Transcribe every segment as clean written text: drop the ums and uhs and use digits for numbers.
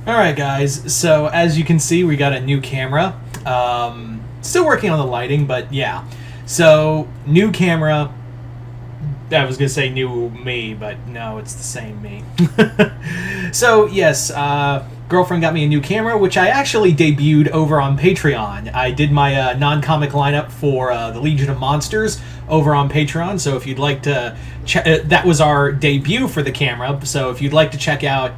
Alright guys, so as you can see we got a new camera. Still working on the lighting, but yeah. So, new camera. I was going to say new me, but no, it's the same me. So, yes, girlfriend got me a new camera, which I actually debuted over on Patreon. I did my non-comic lineup for the Legion of Monsters over on Patreon, so if you'd like to that was our debut for the camera, so if you'd like to check out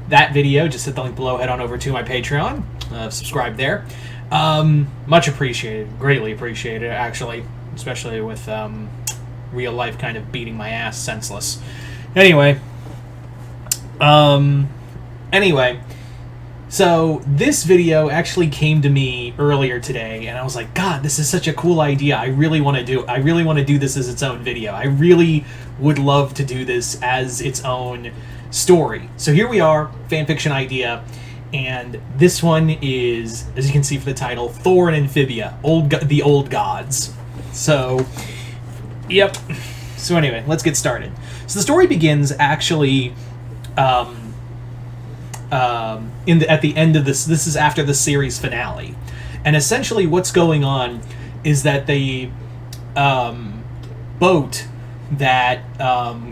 that video, just hit the link below, head on over to my Patreon, subscribe there. Much appreciated, greatly appreciated, actually, especially with real life kind of beating my ass senseless. Anyway, so this video actually came to me earlier today, and I was like, God, this is such a cool idea. I really want to do this as its own video. I really would love to do this as its own story. So here we are, fanfiction idea, and this one is, as you can see from the title, Thor and Amphibia, the old gods. So, yep. So anyway, let's get started. So the story begins actually at the end of this. This is after the series finale, and essentially what's going on is that the boat that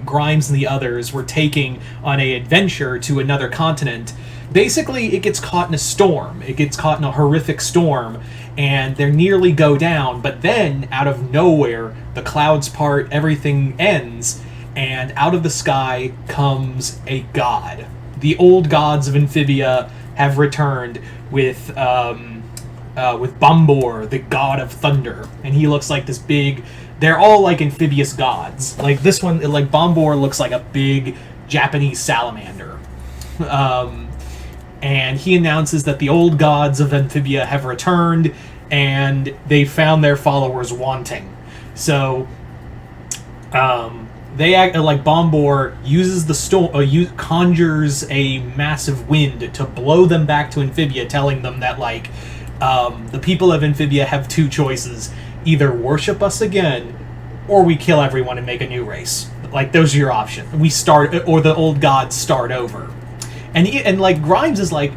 Grimes and the others were taking on an adventure to another continent, basically it gets caught in a storm. It gets caught in a horrific storm, and they nearly go down, but then out of nowhere the clouds part, everything ends, and out of the sky comes a god. The old gods of Amphibia have returned with Bombor, the god of thunder, and he looks like this big. They're all like amphibious gods. Like this one, like Bombor looks like a big Japanese salamander. And he announces that the old gods of Amphibia have returned, and they found their followers wanting. So, they act like Bombor uses the storm, conjures a massive wind to blow them back to Amphibia, telling them that like the people of Amphibia have two choices: either worship us again, or we kill everyone and make a new race. Like those are your options. We start, or the old gods start over. And like Grimes is like,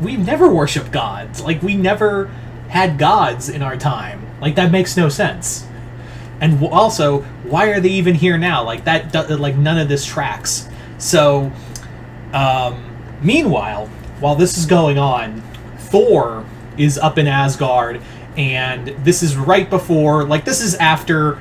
we've never worshipped gods. Like we never had gods in our time. Like that makes no sense. And also, why are they even here now? Like that, like none of this tracks. So, meanwhile, while this is going on, Thor is up in Asgard, and this is right before, like this is after,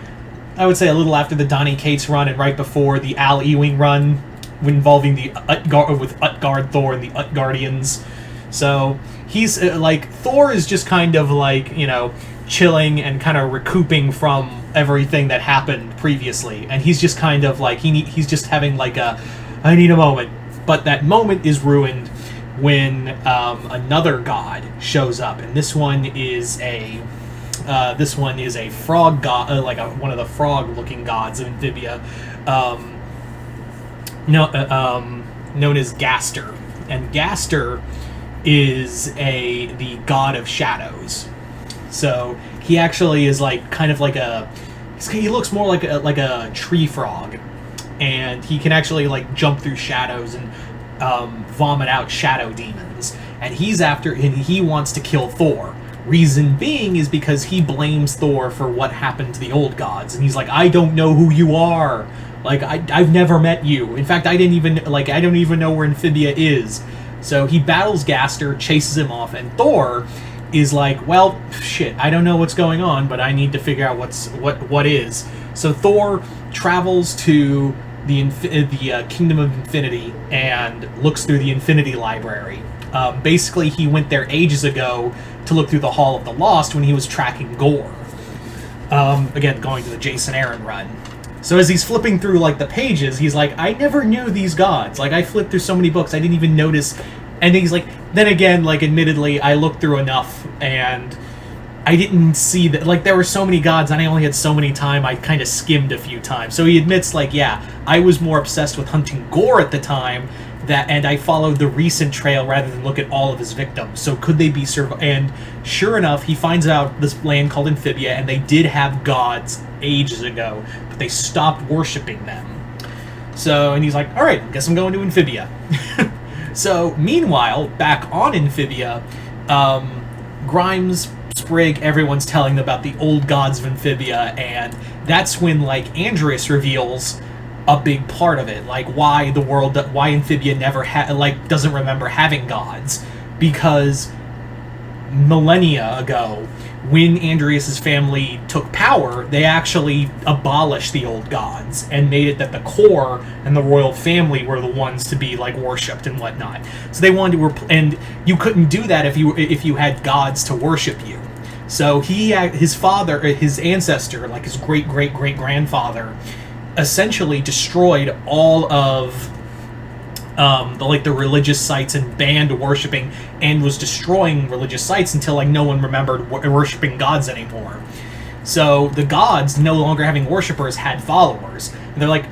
I would say a little after the Donny Cates run, and right before the Al Ewing run, involving the Utgard Thor and the Utgardians. So he's like, Thor is just kind of like, you know, chilling and kind of recouping from everything that happened previously, and he's just kind of like he's just having like I need a moment. But that moment is ruined when another god shows up, and this one is a frog god, like one of the frog-looking gods of Amphibia, known as Gaster. And Gaster is the god of shadows. So he actually is like kind of like he looks more like a tree frog, and he can actually like jump through shadows and vomit out shadow demons. And he wants to kill Thor. Reason being is because he blames Thor for what happened to the old gods, and he's like, I don't know who you are. Like I've never met you. In fact, I don't even know where Amphibia is. So he battles Gaster, chases him off, and Thor is like, well, shit, I don't know what's going on, but I need to figure out what is. So Thor travels to the Kingdom of Infinity and looks through the Infinity Library. Basically, he went there ages ago to look through the Hall of the Lost when he was tracking Gore. Again, going to the Jason Aaron run. So as he's flipping through like the pages, he's like, I never knew these gods. Like I flipped through so many books, I didn't even notice. And he's like, then again, like admittedly, I looked through enough and I didn't see that, like there were so many gods and I only had so many time, I kind of skimmed a few times. So he admits like, yeah, I was more obsessed with hunting Gore at the time, and I followed the recent trail rather than look at all of his victims. So could they be and sure enough, he finds out this land called Amphibia, and they did have gods ages ago, but they stopped worshipping them. So, and he's like, alright, guess I'm going to Amphibia. So, meanwhile, back on Amphibia, Grimes, Sprig, everyone's telling them about the old gods of Amphibia, and that's when, like, Andreas reveals a big part of it, like why Amphibia never doesn't remember having gods, because millennia ago, when Andreas's family took power, they actually abolished the old gods and made it that the core and the royal family were the ones to be like worshipped and whatnot. So they wanted to, and you couldn't do that if you had gods to worship you. So his ancestor, like his great great great grandfather, essentially destroyed all of the religious sites and banned worshiping, and was destroying religious sites until like no one remembered worshiping gods anymore. So the gods, no longer having worshippers, had followers. And they're like,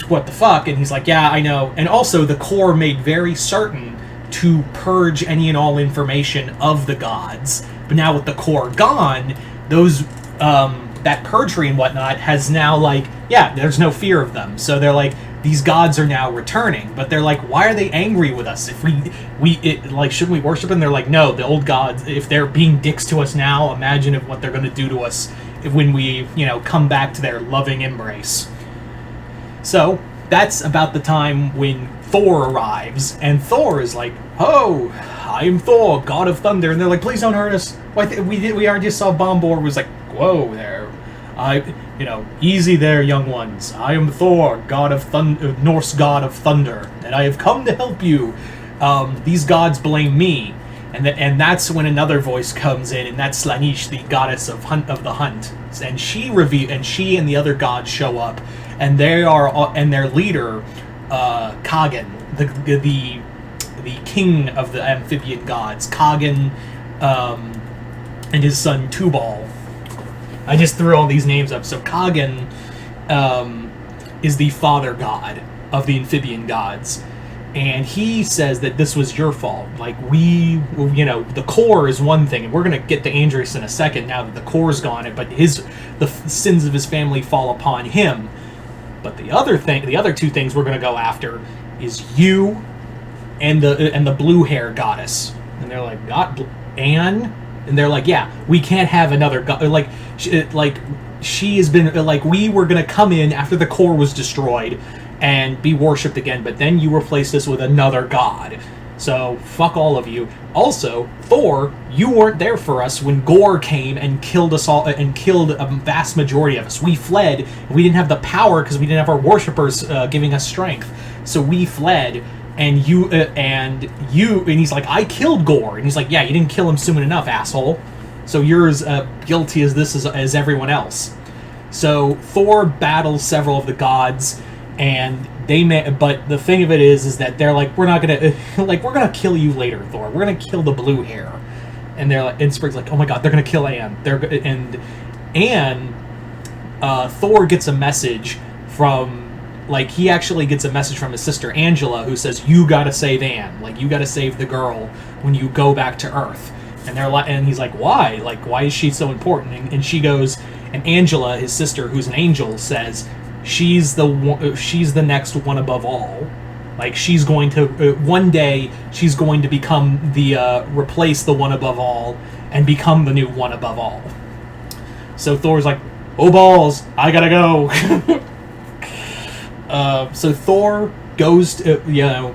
what the fuck? And he's like, yeah, I know. And also the core made very certain to purge any and all information of the gods. But now with the core gone, those that perjury and whatnot has now, like, yeah, there's no fear of them. So they're like, these gods are now returning, but they're like, why are they angry with us? If shouldn't we worship them? They're like, no, the old gods, if they're being dicks to us now, imagine what they're going to do to us when we, come back to their loving embrace. So that's about the time when Thor arrives, and Thor is like, oh, I am Thor, god of thunder, and they're like, please don't hurt us. We already just saw Bombor was like, whoa there. Easy there, young ones. I am Thor, god of thunder, Norse god of thunder, and I have come to help you. These gods blame me, and that's when another voice comes in, and that's Slaanesh, the goddess of the hunt, and she and the other gods show up, and their leader, Kagan, the king of the amphibian gods, Kagan, and his son Tubal. I just threw all these names up. So Kagan is the father god of the amphibian gods, and he says that this was your fault. Like, the core is one thing, and we're going to get to Andreas in a second now that the core's gone, but the sins of his family fall upon him. But the other two things we're going to go after is you and the blue hair goddess. And they're like, God, Anne? And they're like, yeah, we can't have another god. She has been, we were going to come in after the core was destroyed and be worshipped again, but then you replaced us with another god. So, fuck all of you. Also, Thor, you weren't there for us when Gore came and killed us all, and killed a vast majority of us. We fled, and we didn't have the power because we didn't have our worshippers giving us strength. So we fled, and he's like, I killed Gore. And he's like, yeah, you didn't kill him soon enough, asshole. So you're as guilty as as everyone else. So Thor battles several of the gods, and but the thing of it is that they're like, we're not gonna we're gonna kill you later, Thor. We're gonna kill the blue hair. And they're like, and Sprig's like, oh my god, they're gonna kill Anne. Thor gets a message from, he actually gets a message from his sister Angela, who says, you gotta save Anne. You gotta save the girl when you go back to Earth. And and he's like, why? Why is she so important? And she goes, and Angela, his sister, who's an angel, says, she's the next one above all. She's going to one day she's going to become replace the one above all and become the new one above all. So Thor's like, oh balls, I gotta go. So Thor goes to,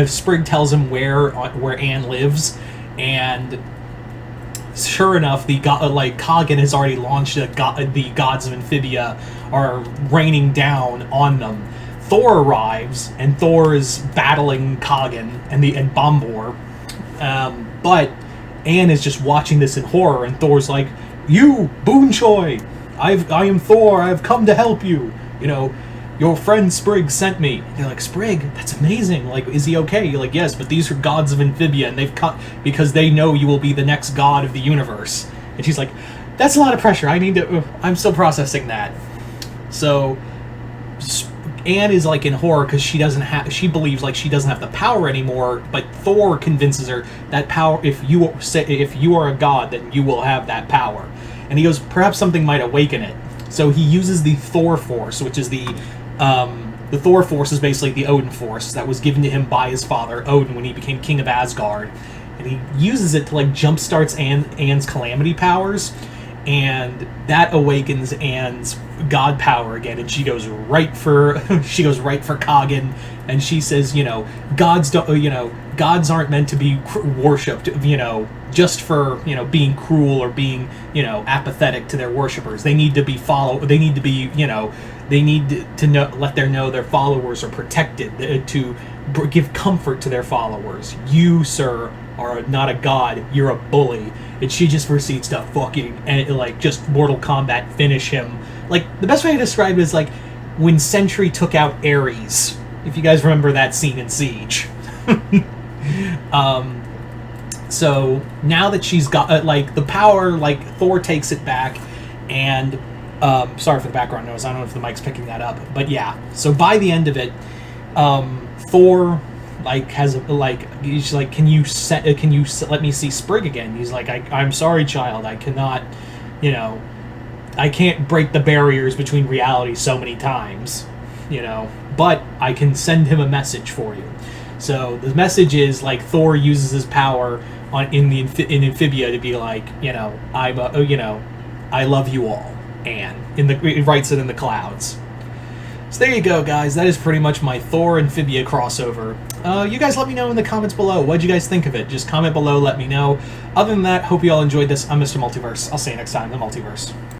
Sprig tells him where Anne lives, and sure enough, Kagan has already launched the gods of Amphibia are raining down on them. Thor arrives, and Thor is battling Kagan and Bombor, but Anne is just watching this in horror, and Thor's like, you, Boonchoy, I am Thor, I've come to help you, your friend Sprig sent me. And they're like, Sprig, that's amazing. Is he okay? You're like, yes, but these are gods of Amphibia, and they've cut because they know you will be the next god of the universe. And she's like, that's a lot of pressure. I'm still processing that. So Anne is in horror because she believes she doesn't have the power anymore, but Thor convinces her that power, if you are a god, then you will have that power. And he goes, perhaps something might awaken it. So he uses the Thor Force, which is the The Thor force is basically the Odin force that was given to him by his father, Odin, when he became king of Asgard. And he uses it to, like, jumpstarts Anne's calamity powers, and that awakens Anne's god power again, and she goes right for Kagan, and she says, gods aren't meant to be worshipped, just for, being cruel or being, apathetic to their worshippers. They need to be let their followers are protected, to give comfort to their followers. You, sir, are not a god, you're a bully. And she just proceeds to fucking, and like, just Mortal Kombat finish him. Like, the best way to describe it is like when Sentry took out Ares, if you guys remember that scene in Siege. So now that she's got like the power, like, Thor takes it back, and sorry for the background noise, I don't know if the mic's picking that up, but yeah. So by the end of it, Thor, like, he's like, can you let me see Sprig again? He's like, I'm sorry, child, I cannot, I can't break the barriers between reality so many times, but I can send him a message for you. So the message is, like, Thor uses his power in Amphibia to be like, I love you all, and he writes it in the clouds. So there you go, guys. That is pretty much my Thor Amphibia crossover. You guys let me know in the comments below. What'd you guys think of it? Just comment below, let me know. Other than that, hope you all enjoyed this. I'm Mr. Multiverse. I'll see you next time in the Multiverse.